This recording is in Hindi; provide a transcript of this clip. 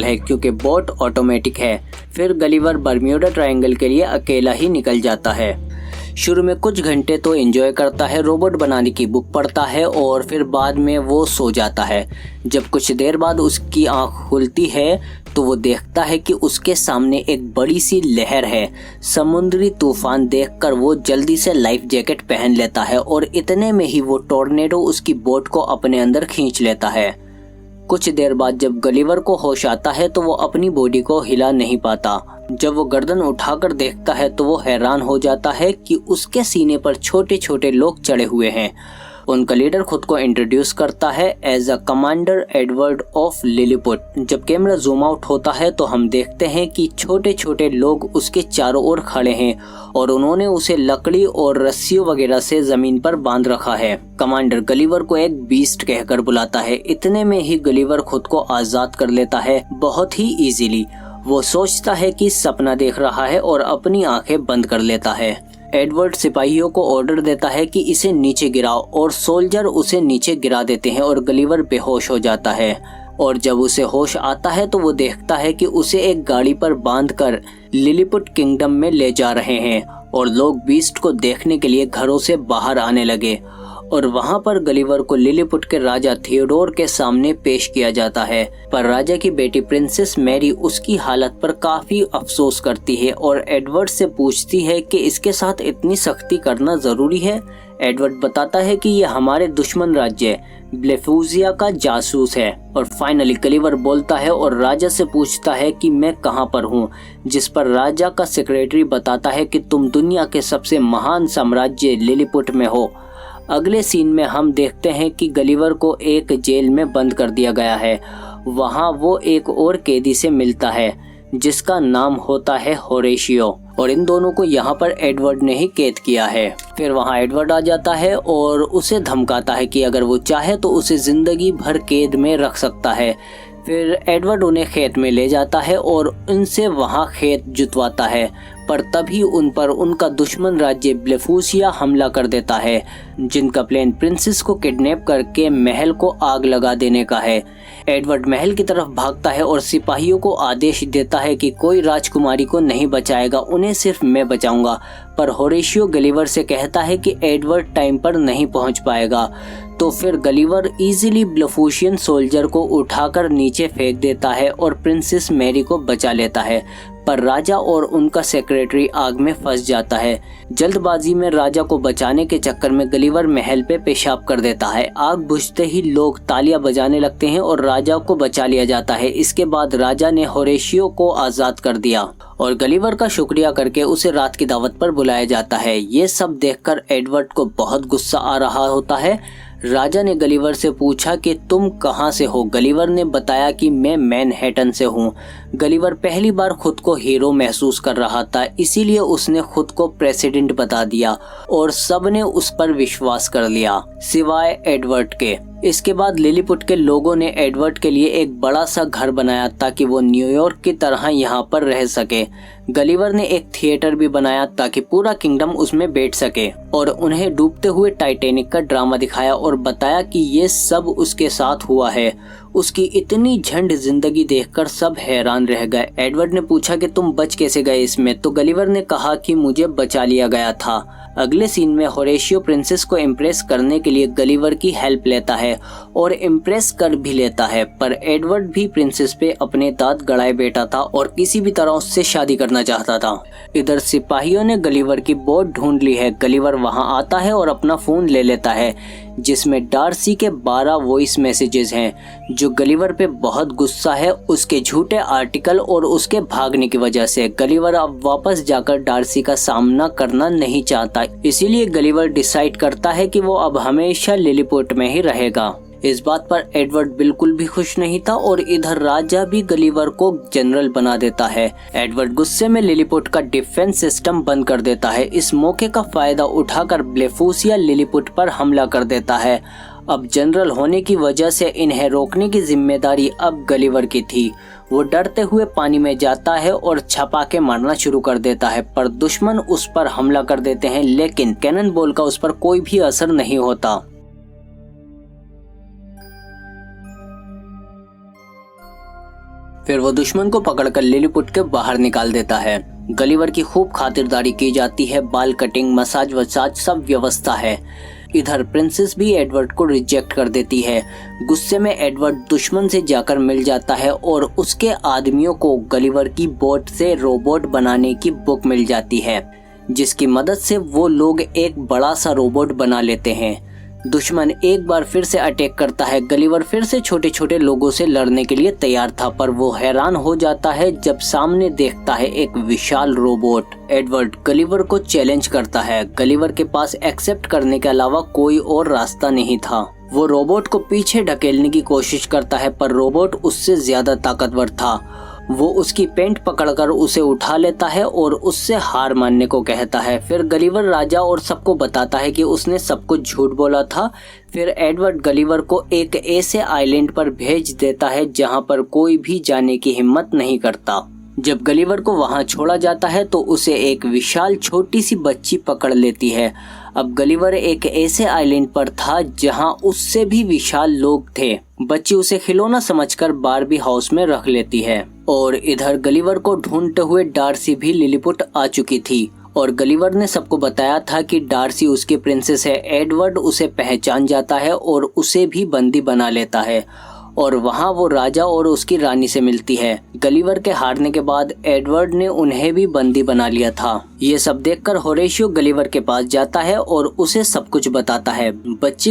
है क्योंकि बोट ऑटोमेटिक है। फिर गलिवर बर्म्यूडा ट्रायंगल के लिए अकेला ही निकल जाता है। शुरू में कुछ घंटे तो एंजॉय करता है, रोबोट बनाने की बुक पढ़ता है और फिर बाद में वो सो जाता है। जब कुछ देर बाद उसकी आंख खुलती है तो वो देखता है कि उसके सामने एक बड़ी सी लहर है। समुद्री तूफान देखकर वो जल्दी से लाइफ जैकेट पहन लेता है और इतने में ही वो टॉर्नेडो उसकी बोट को अपने अंदर खींच लेता है। कुछ देर बाद जब गलिवर को होश आता है तो वो अपनी बॉडी को हिला नहीं पाता। जब वो गर्दन उठाकर देखता है तो वो हैरान हो जाता है कि उसके सीने पर छोटे छोटे लोग चढ़े हुए हैं। उनका लीडर खुद को इंट्रोड्यूस करता है as a commander Edward of Lilliput. जब कैमरा जूम आउट होता है तो हम देखते हैं कि छोटे छोटे लोग उसके चारों ओर खड़े हैं और उन्होंने उसे लकड़ी और रस्सियों वगैरह से जमीन पर बांध रखा है। कमांडर गलिवर को एक बीस्ट कहकर बुलाता है। इतने में ही गलिवर खुद को आजाद कर लेता है, बहुत ही इजीली। वो सोचता है कि सपना देख रहा है और अपनी आंखें बंद कर लेता है। एडवर्ड सिपाहियों को ऑर्डर देता है कि इसे नीचे गिराओ और सोल्जर उसे नीचे गिरा देते हैं और गलिवर बेहोश हो जाता है। और जब उसे होश आता है तो वो देखता है कि उसे एक गाड़ी पर बांधकर लिलीपुट किंगडम में ले जा रहे हैं और लोग बीस्ट को देखने के लिए घरों से बाहर आने लगे। और वहां पर गलिवर को लिलीपुट के राजा थियोडोर के सामने पेश किया जाता है। पर राजा की बेटी प्रिंसेस मैरी उसकी हालत पर काफी अफसोस करती है और एडवर्ड से पूछती है कि इसके साथ इतनी सख्ती करना जरूरी है। एडवर्ड बताता है कि यह हमारे दुश्मन राज्य ब्लेफूजिया का जासूस है। और फाइनली गलिवर बोलता है और राजा से पूछता है कि मैं कहां पर हूं, जिस पर राजा का सेक्रेटरी बताता है कि तुम दुनिया के सबसे महान साम्राज्य लिलीपुट में हो। अगले सीन में हम देखते हैं कि गलिवर को एक जेल में बंद कर दिया गया है। वहां वो एक और कैदी से मिलता है जिसका नाम होता है होरेशियो और इन दोनों को यहाँ पर एडवर्ड ने ही कैद किया है। फिर वहाँ एडवर्ड आ जाता है और उसे धमकाता है कि अगर वो चाहे तो उसे जिंदगी भर कैद में रख सकता है। फिर एडवर्ड उन्हें खेत में ले जाता है और उनसे वहाँ खेत जुतवाता है। पर तभी उन पर उनका दुश्मन राज्य ब्लेफूसिया हमला कर देता है, जिनका प्लान प्रिंसेस को किडनैप करके महल को आग लगा देने का है। एडवर्ड महल की तरफ भागता है और सिपाहियों को आदेश देता है कि कोई राजकुमारी को नहीं बचाएगा, उन्हें सिर्फ मैं बचाऊंगा। पर होरेशियो गलिवर से कहता है कि एडवर्ड टाइम पर नहीं पहुंच पाएगा। तो फिर गलिवर इजीली ब्लेफूशियन सोल्जर को उठाकर नीचे फेंक देता है और प्रिंसेस मैरी को बचा लेता है। पर राजा और उनका सेक्रेटरी आग में फंस जाता है। जल्दबाजी में राजा को बचाने के चक्कर में गलिवर महल पे पेशाब कर देता है। आग बुझते ही लोग तालियां बजाने लगते हैं और राजा को बचा लिया जाता है। इसके बाद राजा ने होरेशियो को आजाद कर दिया और गलिवर का शुक्रिया करके उसे रात की दावत पर बुलाया जाता है। ये सब देखकर एडवर्ड को बहुत गुस्सा आ रहा होता है। राजा ने गलिवर से पूछा कि तुम कहां से हो। गलिवर ने बताया कि मैं मैनहट्टन से हूं। गलिवर पहली बार खुद को हीरो महसूस कर रहा था, इसीलिए उसने खुद को प्रेसिडेंट बता दिया और सबने उस पर विश्वास कर लिया सिवाय एडवर्ड के। इसके बाद लिलीपुट के लोगों ने एडवर्ड के लिए एक बड़ा सा घर बनाया ताकि वो न्यूयॉर्क की तरह यहाँ पर रह सके। गलिवर ने एक थिएटर भी बनाया ताकि पूरा किंगडम उसमें बैठ सके और उन्हें डूबते हुए टाइटैनिक का ड्रामा दिखाया और बताया कि ये सब उसके साथ हुआ है। उसकी इतनी झंड जिंदगी देखकर सब हैरान रह गए। एडवर्ड ने पूछा कि तुम बच कैसे गए इसमें, तो गलिवर ने कहा कि मुझे बचा लिया गया था। अगले सीन में होरेशियो प्रिंसेस को इम्प्रेस करने के लिए गलिवर की हेल्प लेता है और इम्प्रेस कर भी लेता है। पर एडवर्ड भी प्रिंसेस पे अपने दांत गड़ाए बैठा था और किसी भी तरह उससे शादी करना चाहता था। इधर सिपाहियों ने गलिवर की बोट ढूंढ ली है। गलिवर वहां आता है और अपना फोन ले लेता है जिसमें डार्सी के 12 वॉइस मैसेजेस हैं। जो गलिवर पे बहुत गुस्सा है उसके झूठे आर्टिकल और उसके भागने की वजह से। गलिवर अब वापस जाकर डार्सी का सामना करना नहीं चाहता, इसीलिए गलिवर डिसाइड करता है कि वो अब हमेशा लिलीपुट में ही रहेगा। इस बात पर एडवर्ड बिल्कुल भी खुश नहीं था और इधर राजा भी गलिवर को जनरल बना देता है। एडवर्ड गुस्से में लिलीपुट का डिफेंस सिस्टम बंद कर देता है। इस मौके का फायदा उठाकर ब्लेफूसिया लिलीपुट पर हमला कर देता है। अब जनरल होने की वजह से इन्हें रोकने की जिम्मेदारी अब गलिवर की थी। वो डरते हुए पानी में जाता है और छपाके मारना शुरू कर देता है, पर दुश्मन उस पर हमला कर देते हैं, लेकिन कैनन बॉल का उस पर कोई भी असर नहीं होता। फिर वो दुश्मन को पकड़कर लिलीपुट के बाहर निकाल देता है। गलिवर की खूब खातिरदारी की जाती है, बाल कटिंग, मसाज वसाज सब व्यवस्था है। इधर प्रिंसेस भी एडवर्ड को रिजेक्ट कर देती है। गुस्से में एडवर्ड दुश्मन से जाकर मिल जाता है और उसके आदमियों को गलिवर की बोट से रोबोट बनाने की बुक मिल जाती है, जिसकी मदद से वो लोग एक बड़ा सा रोबोट बना लेते हैं। दुश्मन एक बार फिर से अटैक करता है। गलिवर फिर से छोटे छोटे लोगों से लड़ने के लिए तैयार था, पर वो हैरान हो जाता है जब सामने देखता है एक विशाल रोबोट। एडवर्ड गलिवर को चैलेंज करता है। गलिवर के पास एक्सेप्ट करने के अलावा कोई और रास्ता नहीं था। वो रोबोट को पीछे ढकेलने की कोशिश करता है, पर रोबोट उससे ज्यादा ताकतवर था। वो उसकी पेंट पकड़कर उसे उठा लेता है और उससे हार मानने को कहता है। फिर गलिवर राजा और सबको बताता है कि उसने सब कुछ झूठ बोला था। फिर एडवर्ड गलिवर को एक ऐसे आइलैंड पर भेज देता है जहां पर कोई भी जाने की हिम्मत नहीं करता। जब गलिवर को वहां छोड़ा जाता है तो उसे एक विशाल छोटी सी बच्ची पकड़ लेती है। अब गलिवर एक ऐसे आइलैंड पर था जहां उससे भी विशाल लोग थे। बच्ची उसे खिलौना समझकर बारबी हाउस में रख लेती है। और इधर गलिवर को ढूंढते हुए डार्सी भी लिलीपुट आ चुकी थी और गलिवर ने सबको बताया था कि डार्सी उसकी प्रिंसेस है। एडवर्ड उसे पहचान जाता है और उसे भी बंदी बना लेता है और वहां वो राजा और उसकी रानी से मिलती है। गलिवर के हारने के बाद एडवर्ड ने उन्हें भी बंदी बना लिया था। ये सब देखकर होरेशियो गलिवर के पास जाता है और उसे सब कुछ बताता है। बच्ची